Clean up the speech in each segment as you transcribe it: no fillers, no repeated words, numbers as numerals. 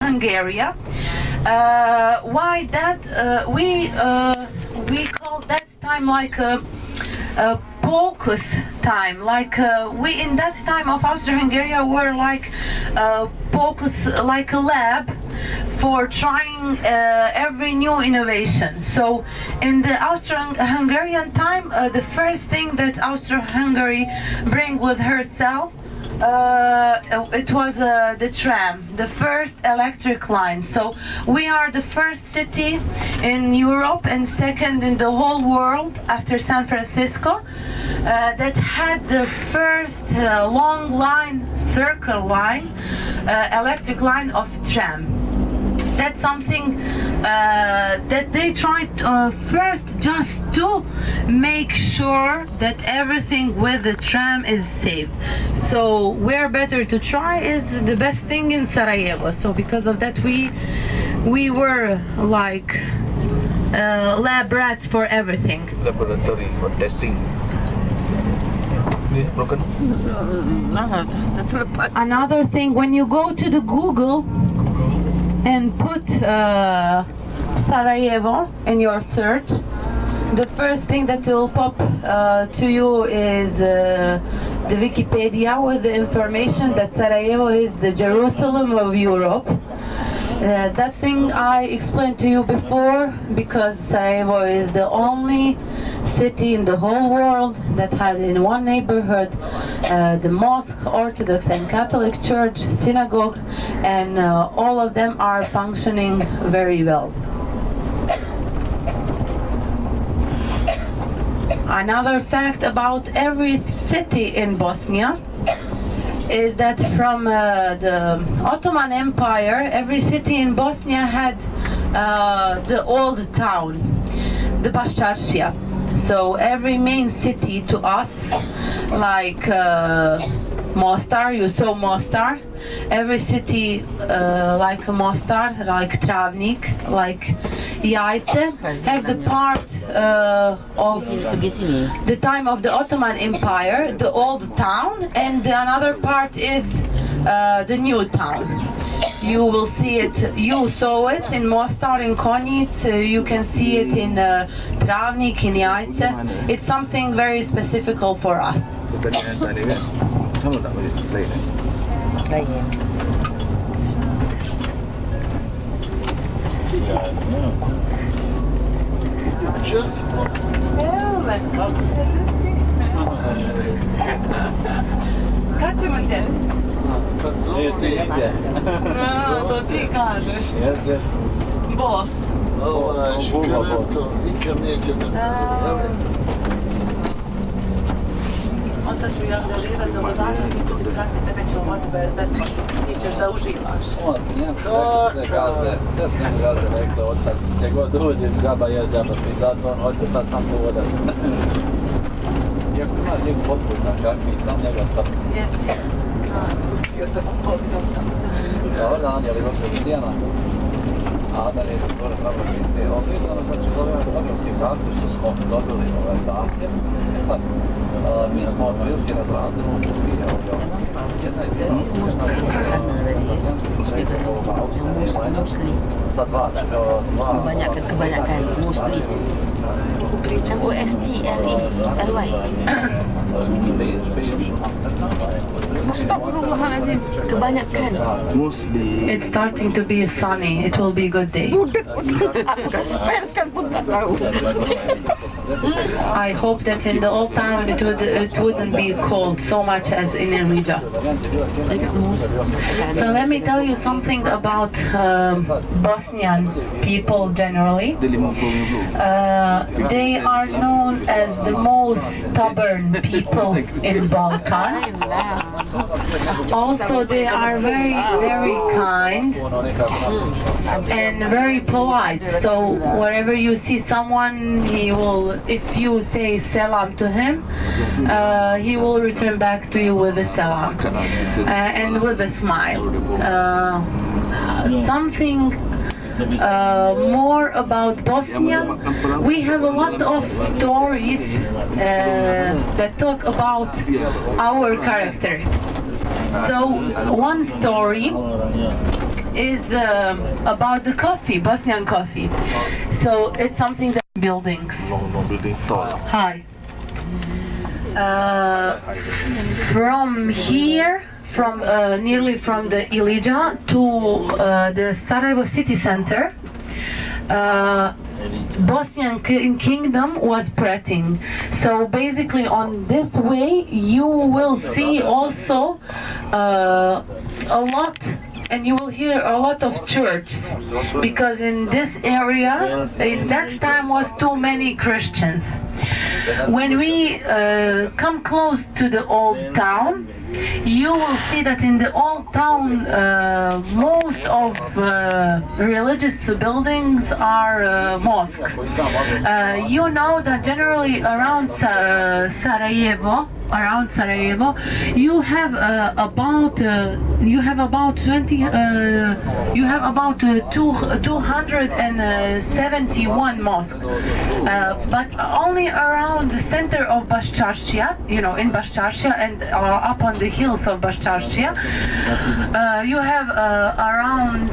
Hungary. Why that? We call that time like a focus time. Like we in that time of Austro-Hungary were like focus, like a lab for trying every new innovation. So in the Austro-Hungarian time, the first thing that Austro-Hungary bring with herself, it was the tram, the first electric line. So we are the first city in Europe and second in the whole world after San Francisco that had the first long line, circle line, electric line of tram. That's something that they tried first just to make sure that everything with the tram is safe. So where better to try is the best thing in Sarajevo. So because of that we were like lab rats for everything. Laboratory for testing. Broken? Another thing, when you go to the Google and put Sarajevo in your search, the first thing that will pop to you is the Wikipedia with the information that Sarajevo is the Jerusalem of Europe. That thing I explained to you before, because Sarajevo is the only city in the whole world that has in one neighborhood the mosque, Orthodox and Catholic Church, synagogue, and all of them are functioning very well. Another fact about every city in Bosnia is that from the Ottoman Empire, every city in Bosnia had the old town, the Baščaršija. So every main city to us, like Mostar, you saw Mostar. Every city like Mostar, like Travnik, like Jajce, have the part of the time of the Ottoman Empire, the old town, and another part is the new town. You will see it, you saw it in Mostar, in Konjic, you can see it in Travnik, in Jajce. It's something very specific for us. Just Kad ćemo te? kad zove To ti kažeš. Bos. Šikareto nikad neće da se dozvore. Onda ću ja angažirati za vozača i tu ti pratiti, tebe ćemo vati besplatno. Ti ćeš da uživaš. Sve su njemu gazde rekli, otak, gdje god dođe, džaba je, džaba svi, zato on hoće sad sam povodat. Iako ima njegu potpuno znaš kakvi, sam njega stavio. Jeste. Skupio sa kupovinom tamo. Dobar dan, je li gospođa Indijana? Adam je skoro pravnočnici. Ovdje znamo znači za ovaj evropski kartu što smo dobili ovaj zahtjev. Sad, mi smo otprilike razradili u dvije ovdje. Jedna je bila sa dva. Kebanyakan muslim. O-S-T-L-I-L-Y. Kebanyakan muslim. It's starting to be sunny. It will be a good day. I hope that in the old town it wouldn't be cold so much as in Irija. So let me tell you something about Bosnian people generally. They are known as the most stubborn people in Balkan. Also, they are very, very kind and very polite. So wherever you see someone, he will, if you say salam to him, he will return back to you with a salam and with a smile. Something more about Bosnia. We have a lot of stories that talk about our characters. So one story is about the coffee, Bosnian coffee. So it's something that buildings. Long building tall. Hi. From here, from nearly from the Ilija to the Sarajevo city center, Bosnian Kingdom was spreading. So basically on this way you will see also a lot, and you will hear a lot of churches, because in this area in that time was too many Christians. When we come close to the old town, you will see that in the old town most of religious buildings are mosques. You know that generally around Sarajevo, you have about 271 mosques, but only around the center of Bashčaršija, in Bashčaršija and up on the hills of Bashčaršija, you have around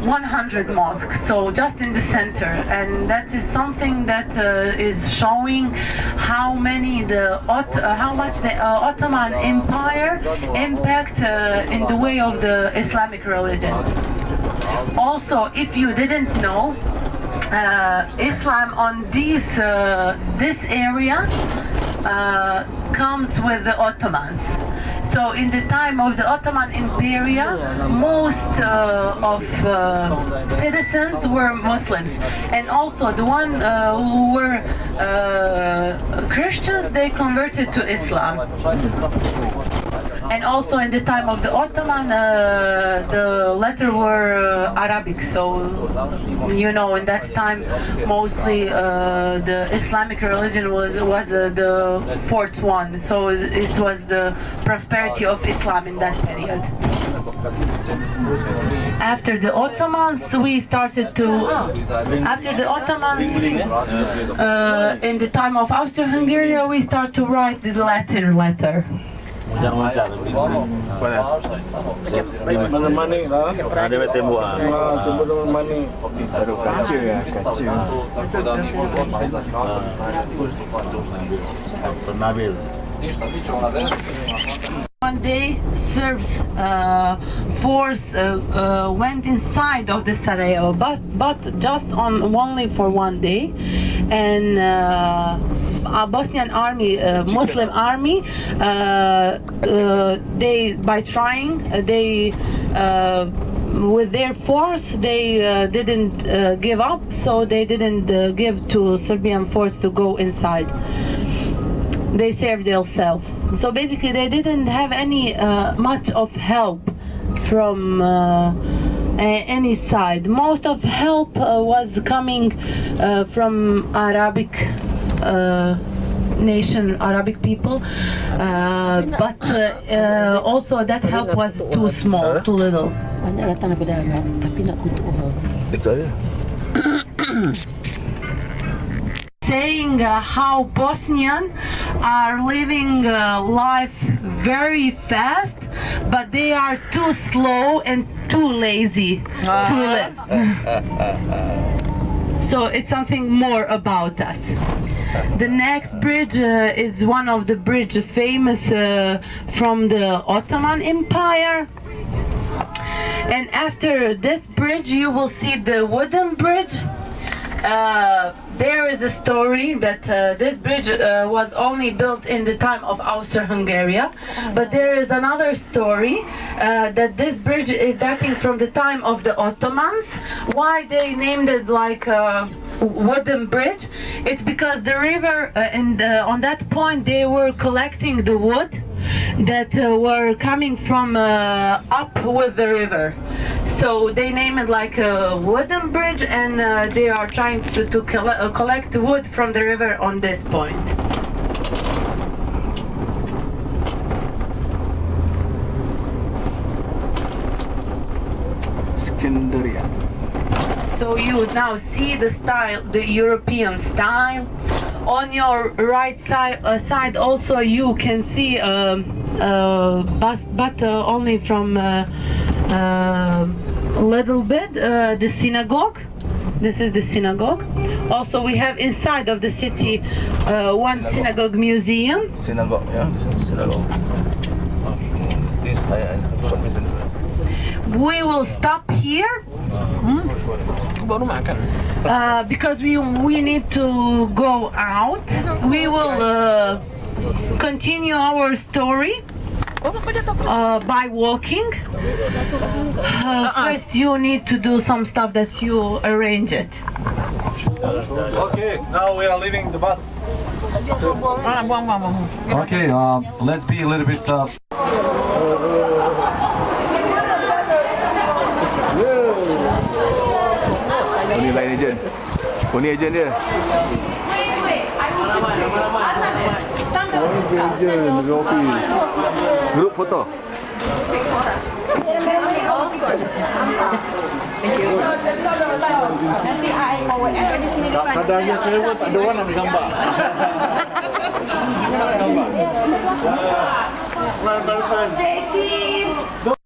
100 mosques. So just in the center, and that is something that is showing how much the Ottoman Empire impact in the way of the Islamic religion. Also, if you didn't know, Islam on this area comes with the Ottomans. So in the time of the Ottoman Empire, most of citizens were Muslims, and also the one who were Christians, they converted to Islam. And also in the time of the Ottoman, the letters were Arabic. So in that time, mostly the Islamic religion was the fourth one. So it was the prosperity of Islam in that period. After the Ottomans, we started to. After the Ottomans, in the time of Austro-Hungary, we start to write the Latin letter. Mana-mana lah. Ada tembok ah. Cuba dengan mana. Baru kaca ya, kaca. Nabil. One day, Serbs force went inside of the Sarajevo, but just only for one day, and a Bosnian army, Muslim army, with their force, they didn't give up, so they didn't give to Serbian force to go inside. They saved themselves. So basically, they didn't have any much of help from any side. Most of help was coming from Arabic nation, Arabic people, but also that help was too small, too little. Banyak datang daripada Arab, tapi nak kutuk orang. Saying how Bosnian are living life very fast, but they are too slow and too lazy to live. So it's something more about us. The next bridge is one of the bridge famous from the Ottoman Empire. And after this bridge, you will see the wooden bridge. There is a story that this bridge was only built in the time of Austro-Hungary, but there is another story that this bridge is dating from the time of the Ottomans. Why they named it like wooden bridge? It's because the river, on that point they were collecting the wood that were coming from up with the river. So they name it like a wooden bridge, and they are trying to collect wood from the river on this point. Skenderia. So you now see the style, the European style. On your right side also you can see but only from a little bit the synagogue. This is the synagogue. Also, we have inside of the city one synagogue museum. Synagogue, yeah, synagogue. This I something to do. We will stop here Baru makan. because we need to go out. We will continue our story by walking. First, you need to do some stuff that you arrange it. Okay, now we are leaving the bus. Okay, let's be a little bit. Ni lain agent. Ni agent dia. Group foto. Kadangnya cewek tak ada orang nak ambil gambar. Gambar.